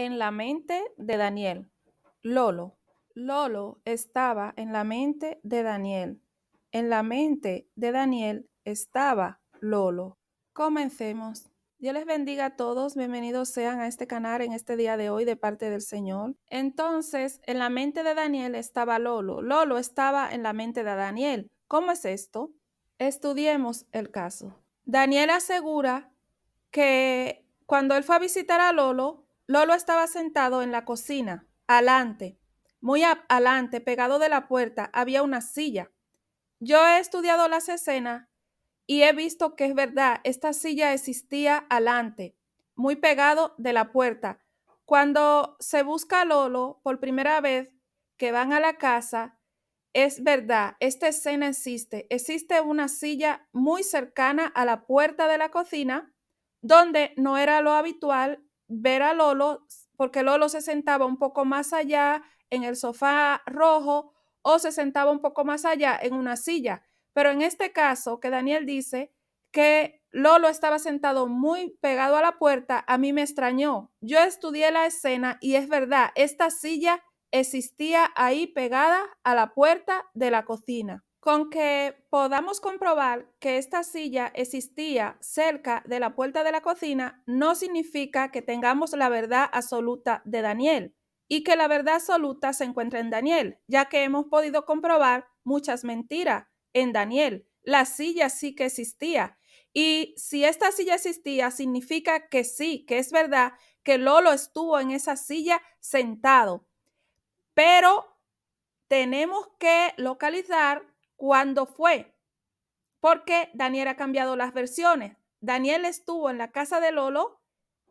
En la mente de Daniel. Lolo. Lolo estaba en la mente de Daniel. En la mente de Daniel estaba Lolo. Comencemos. Dios les bendiga a todos. Bienvenidos sean a este canal en este día de hoy de parte del Señor. Entonces, en la mente de Daniel estaba Lolo. Lolo estaba en la mente de Daniel. ¿Cómo es esto? Estudiemos el caso. Daniel asegura que cuando él fue a visitar a Lolo, Lolo estaba sentado en la cocina, alante, muy alante, pegado de la puerta, había una silla. Yo he estudiado las escenas y he visto que es verdad, esta silla existía alante, muy pegado de la puerta. Cuando se busca a Lolo por primera vez que van a la casa, es verdad, esta escena existe. Existe una silla muy cercana a la puerta de la cocina, donde no era lo habitual ver a Lolo, porque Lolo se sentaba un poco más allá en el sofá rojo o se sentaba un poco más allá en una silla. Pero en este caso, que Daniel dice que Lolo estaba sentado muy pegado a la puerta, a mí me extrañó. Yo estudié la escena y es verdad, esta silla existía ahí pegada a la puerta de la cocina. Con que podamos comprobar que esta silla existía cerca de la puerta de la cocina no significa que tengamos la verdad absoluta de Daniel y que la verdad absoluta se encuentra en Daniel, ya que hemos podido comprobar muchas mentiras en Daniel. La silla sí que existía. Y si esta silla existía, significa que sí, que es verdad que Lolo estuvo en esa silla sentado. Pero tenemos que localizar cuándo fue, porque Daniel ha cambiado las versiones. Daniel estuvo en la casa de Lolo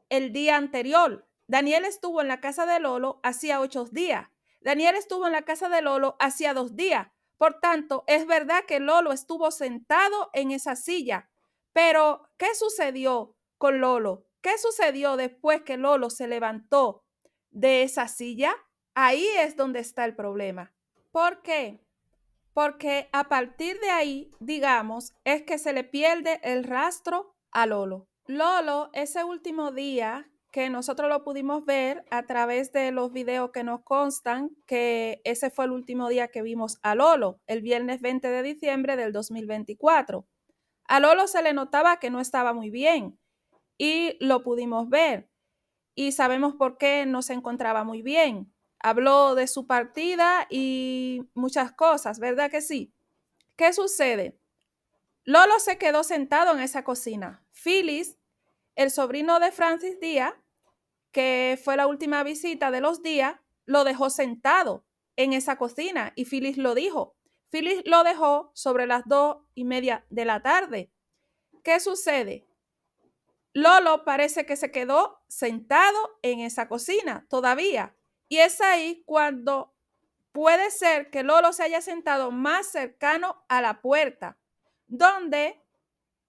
el día anterior. Daniel estuvo en la casa de Lolo hacía 8 días. Daniel estuvo en la casa de Lolo hacía 2 días. Por tanto, es verdad que Lolo estuvo sentado en esa silla. Pero, ¿qué sucedió con Lolo? ¿Qué sucedió después que Lolo se levantó de esa silla? Ahí es donde está el problema. ¿Por qué? Porque a partir de ahí, digamos, es que se le pierde el rastro a Lolo. Lolo, ese último día que nosotros lo pudimos ver a través de los videos que nos constan, que ese fue el último día que vimos a Lolo, el viernes 20 de diciembre del 2024. A Lolo se le notaba que no estaba muy bien y lo pudimos ver y sabemos por qué no se encontraba muy bien. Habló de su partida y muchas cosas, ¿verdad que sí? ¿Qué sucede? Lolo se quedó sentado en esa cocina. Phyllis, el sobrino de Francis Díaz, que fue la última visita de los Díaz, lo dejó sentado en esa cocina y Phyllis lo dijo. Phyllis lo dejó sobre las 2:30 de la tarde. ¿Qué sucede? Lolo parece que se quedó sentado en esa cocina todavía. Y es ahí cuando puede ser que Lolo se haya sentado más cercano a la puerta, donde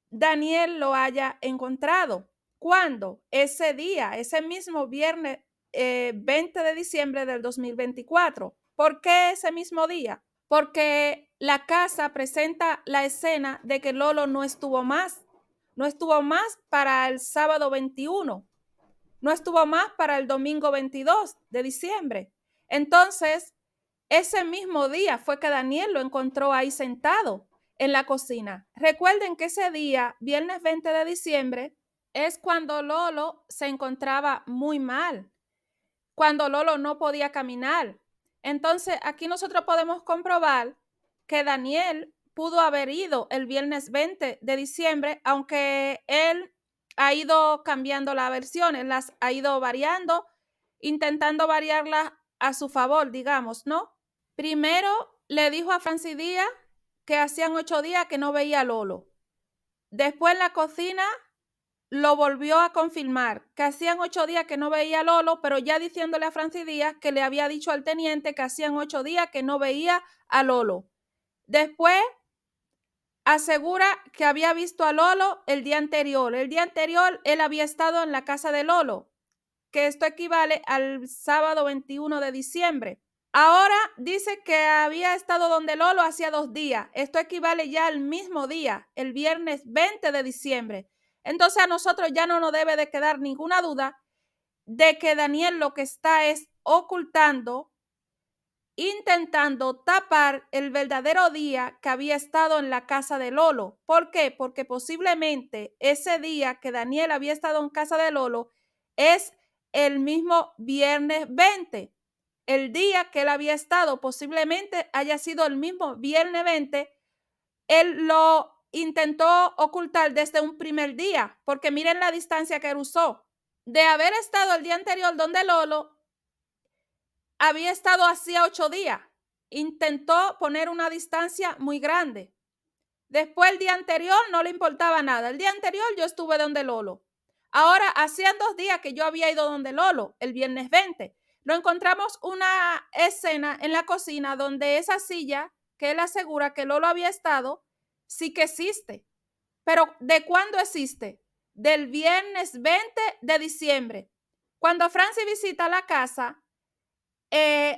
Daniel lo haya encontrado. ¿Cuándo? Ese día, ese mismo viernes 20 de diciembre del 2024. ¿Por qué ese mismo día? Porque la casa presenta la escena de que Lolo no estuvo más. No estuvo más para el sábado 21. No estuvo más para el domingo 22 de diciembre. Entonces, ese mismo día fue que Daniel lo encontró ahí sentado en la cocina. Recuerden que ese día, viernes 20 de diciembre, es cuando Lolo se encontraba muy mal, cuando Lolo no podía caminar. Entonces, aquí nosotros podemos comprobar que Daniel pudo haber ido el viernes 20 de diciembre, aunque él ha ido cambiando las versiones, las ha ido variando, intentando variarlas a su favor, digamos, ¿no? Primero le dijo a Francis Díaz que hacían 8 días que no veía a Lolo. Después en la cocina lo volvió a confirmar, que hacían 8 días que no veía a Lolo, pero ya diciéndole a Francis Díaz que le había dicho al teniente que hacían 8 días que no veía a Lolo. Después asegura que había visto a Lolo el día anterior. El día anterior él había estado en la casa de Lolo, que esto equivale al sábado 21 de diciembre. Ahora dice que había estado donde Lolo hacía 2 días. Esto equivale ya al mismo día, el viernes 20 de diciembre. Entonces a nosotros ya no nos debe de quedar ninguna duda de que Daniel lo que está es ocultando, intentando tapar el verdadero día que había estado en la casa de Lolo. ¿Por qué? Porque posiblemente ese día que Daniel había estado en casa de Lolo es el mismo viernes 20. El día que él había estado posiblemente haya sido el mismo viernes 20. Él lo intentó ocultar desde un primer día, porque miren la distancia que él usó. De haber estado el día anterior donde Lolo, había estado hacía 8 días. Intentó poner una distancia muy grande. Después el día anterior no le importaba nada. El día anterior yo estuve donde Lolo. Ahora hacían 2 días que yo había ido donde Lolo, el viernes 20. Lo encontramos una escena en la cocina donde esa silla que él asegura que Lolo había estado, sí que existe. Pero ¿de cuándo existe? Del viernes 20 de diciembre. Cuando Francis visita la casa,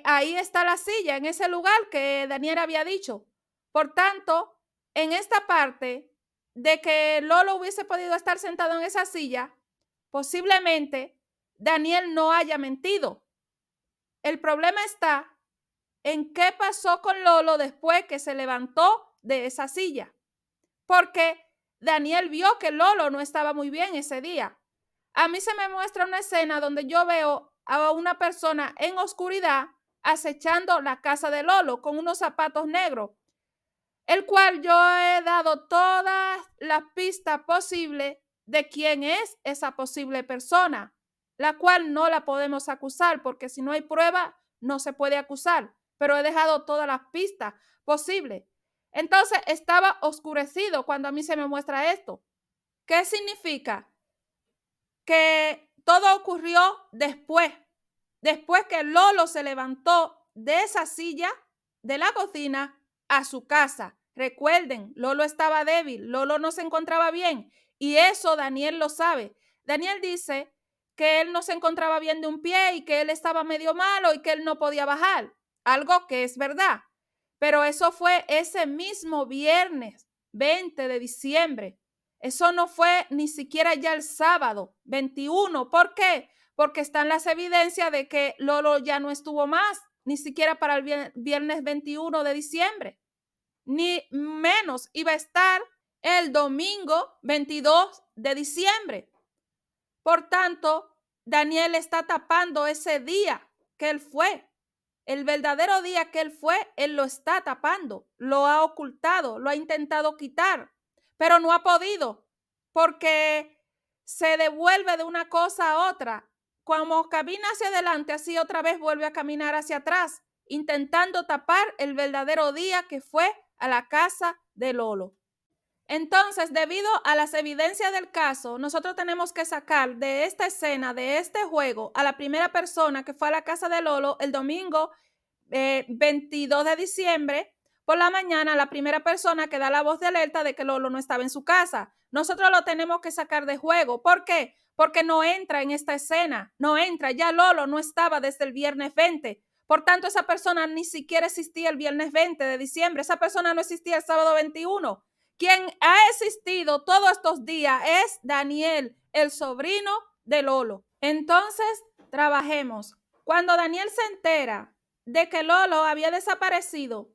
ahí está la silla, en ese lugar que Daniel había dicho. Por tanto, en esta parte de que Lolo hubiese podido estar sentado en esa silla, posiblemente Daniel no haya mentido. El problema está en qué pasó con Lolo después que se levantó de esa silla. Porque Daniel vio que Lolo no estaba muy bien ese día. A mí se me muestra una escena donde yo veo a una persona en oscuridad acechando la casa de Lolo con unos zapatos negros, el cual yo he dado todas las pistas posibles de quién es esa posible persona, la cual no la podemos acusar, porque si no hay prueba no se puede acusar, pero he dejado todas las pistas posibles. Entonces estaba oscurecido cuando a mí se me muestra esto. ¿Qué significa? Que todo ocurrió después que Lolo se levantó de esa silla de la cocina a su casa. Recuerden, Lolo estaba débil, Lolo no se encontraba bien y eso Daniel lo sabe. Daniel dice que él no se encontraba bien de un pie y que él estaba medio malo y que él no podía bajar, algo que es verdad. Pero eso fue ese mismo viernes 20 de diciembre. Eso no fue ni siquiera ya el sábado 21. ¿Por qué? Porque están las evidencias de que Lolo ya no estuvo más, ni siquiera para el viernes 21 de diciembre, ni menos iba a estar el domingo 22 de diciembre. Por tanto, Daniel está tapando ese día que él fue. El verdadero día que él fue, él lo está tapando, lo ha ocultado, lo ha intentado quitar, pero no ha podido porque se devuelve de una cosa a otra. Como camina hacia adelante, así otra vez vuelve a caminar hacia atrás, intentando tapar el verdadero día que fue a la casa de Lolo. Entonces, debido a las evidencias del caso, nosotros tenemos que sacar de esta escena, de este juego, a la primera persona que fue a la casa de Lolo el domingo 22 de diciembre por la mañana, la primera persona que da la voz de alerta de que Lolo no estaba en su casa. Nosotros lo tenemos que sacar de juego. ¿Por qué? Porque no entra en esta escena, no entra. Ya Lolo no estaba desde el viernes 20. Por tanto, esa persona ni siquiera existía el viernes 20 de diciembre. Esa persona no existía el sábado 21. Quien ha existido todos estos días es Daniel, el sobrino de Lolo. Entonces, trabajemos. Cuando Daniel se entera de que Lolo había desaparecido,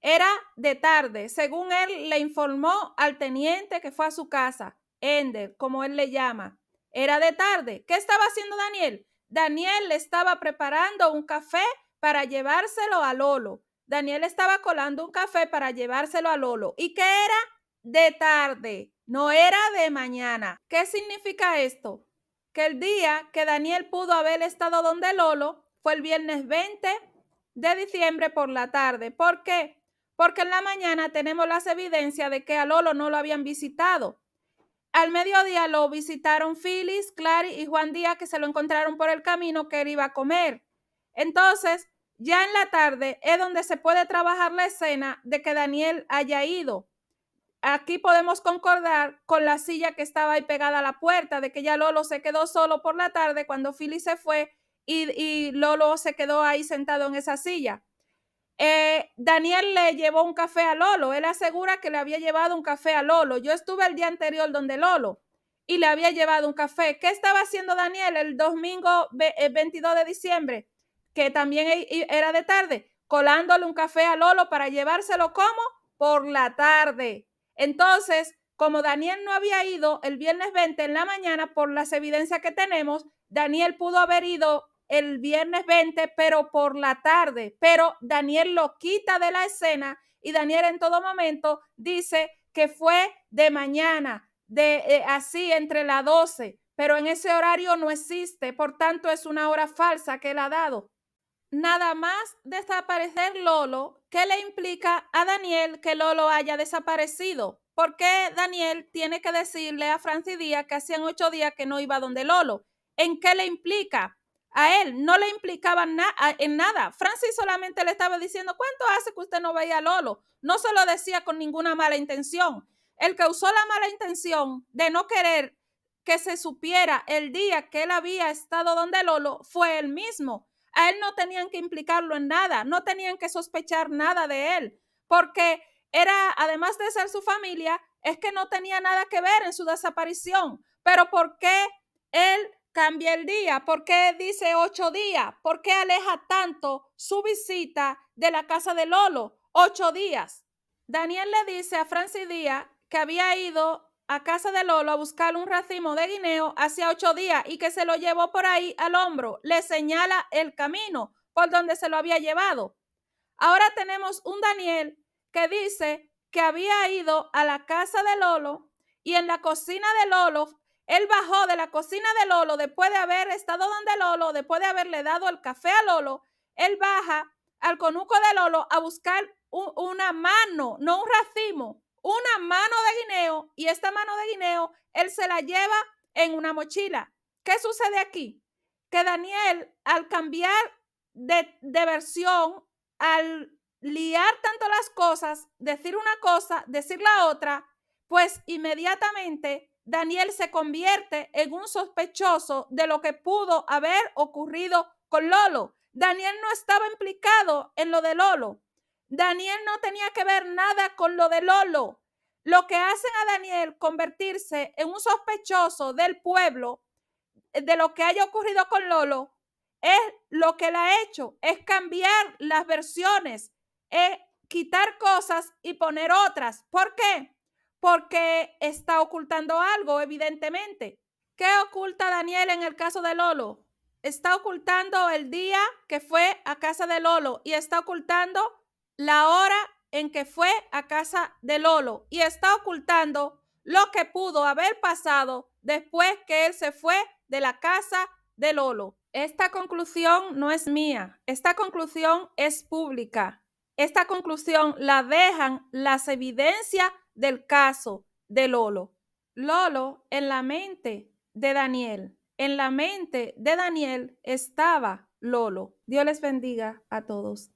era de tarde, según él le informó al teniente que fue a su casa, Ender, como él le llama. Era de tarde. ¿Qué estaba haciendo Daniel? Daniel le estaba preparando un café para llevárselo a Lolo. Daniel estaba colando un café para llevárselo a Lolo. ¿Y qué era? De tarde, no era de mañana. ¿Qué significa esto? Que el día que Daniel pudo haber estado donde Lolo fue el viernes 20 de diciembre por la tarde. ¿Por qué? Porque en la mañana tenemos las evidencias de que a Lolo no lo habían visitado. Al mediodía lo visitaron Phyllis, Clary y Juan Díaz, que se lo encontraron por el camino que él iba a comer. Entonces, ya en la tarde es donde se puede trabajar la escena de que Daniel haya ido. Aquí podemos concordar con la silla que estaba ahí pegada a la puerta, de que ya Lolo se quedó solo por la tarde cuando Phyllis se fue y Lolo se quedó ahí sentado en esa silla. Daniel le llevó un café a Lolo. Él asegura que le había llevado un café a Lolo. Yo estuve el día anterior donde Lolo y le había llevado un café. ¿Qué estaba haciendo Daniel el domingo 22 de diciembre? Que también era de tarde, colándole un café a Lolo para llevárselo ¿cómo? Por la tarde. Entonces, como Daniel no había ido el viernes 20 en la mañana, por las evidencias que tenemos, Daniel pudo haber ido el viernes 20, pero por la tarde. Pero Daniel lo quita de la escena y Daniel en todo momento dice que fue de mañana, así entre las 12, pero en ese horario no existe, por tanto es una hora falsa que él ha dado. Nada más desaparecer Lolo, ¿qué le implica a Daniel que Lolo haya desaparecido? ¿Por qué Daniel tiene que decirle a Francis Díaz que hacían 8 días que no iba donde Lolo? ¿En qué le implica? A él no le implicaba en nada. Francis solamente le estaba diciendo, ¿cuánto hace que usted no veía a Lolo? No se lo decía con ninguna mala intención. El que usó la mala intención de no querer que se supiera el día que él había estado donde Lolo fue él mismo. A él no tenían que implicarlo en nada, no tenían que sospechar nada de él, porque era, además de ser su familia, es que no tenía nada que ver en su desaparición. Pero ¿por qué él cambia el día? ¿Por qué dice 8 días? ¿Por qué aleja tanto su visita de la casa de Lolo? 8 días. Daniel le dice a Francis Díaz que había ido a casa de Lolo a buscar un racimo de guineo hacía 8 días y que se lo llevó por ahí al hombro. Le señala el camino por donde se lo había llevado. Ahora tenemos un Daniel que dice que había ido a la casa de Lolo y en la cocina de Lolo, él bajó de la cocina de Lolo después de haber estado donde Lolo, después de haberle dado el café a Lolo, él baja al conuco de Lolo a buscar una mano, no un racimo, una mano de guineo, y esta mano de guineo él se la lleva en una mochila. ¿Qué sucede aquí? Que Daniel, al cambiar de versión, al liar tanto las cosas, decir una cosa, decir la otra, pues inmediatamente Daniel se convierte en un sospechoso de lo que pudo haber ocurrido con Lolo. Daniel no estaba implicado en lo de Lolo. Daniel no tenía que ver nada con lo de Lolo. Lo que hacen a Daniel convertirse en un sospechoso del pueblo de lo que haya ocurrido con Lolo es lo que él ha hecho, es cambiar las versiones, es quitar cosas y poner otras. ¿Por qué? Porque está ocultando algo, evidentemente. ¿Qué oculta Daniel en el caso de Lolo? Está ocultando el día que fue a casa de Lolo y está ocultando la hora en que fue a casa de Lolo y está ocultando lo que pudo haber pasado después que él se fue de la casa de Lolo. Esta conclusión no es mía, esta conclusión es pública. Esta conclusión la dejan las evidencias del caso de Lolo. Lolo en la mente de Daniel. En la mente de Daniel estaba Lolo. Dios les bendiga a todos.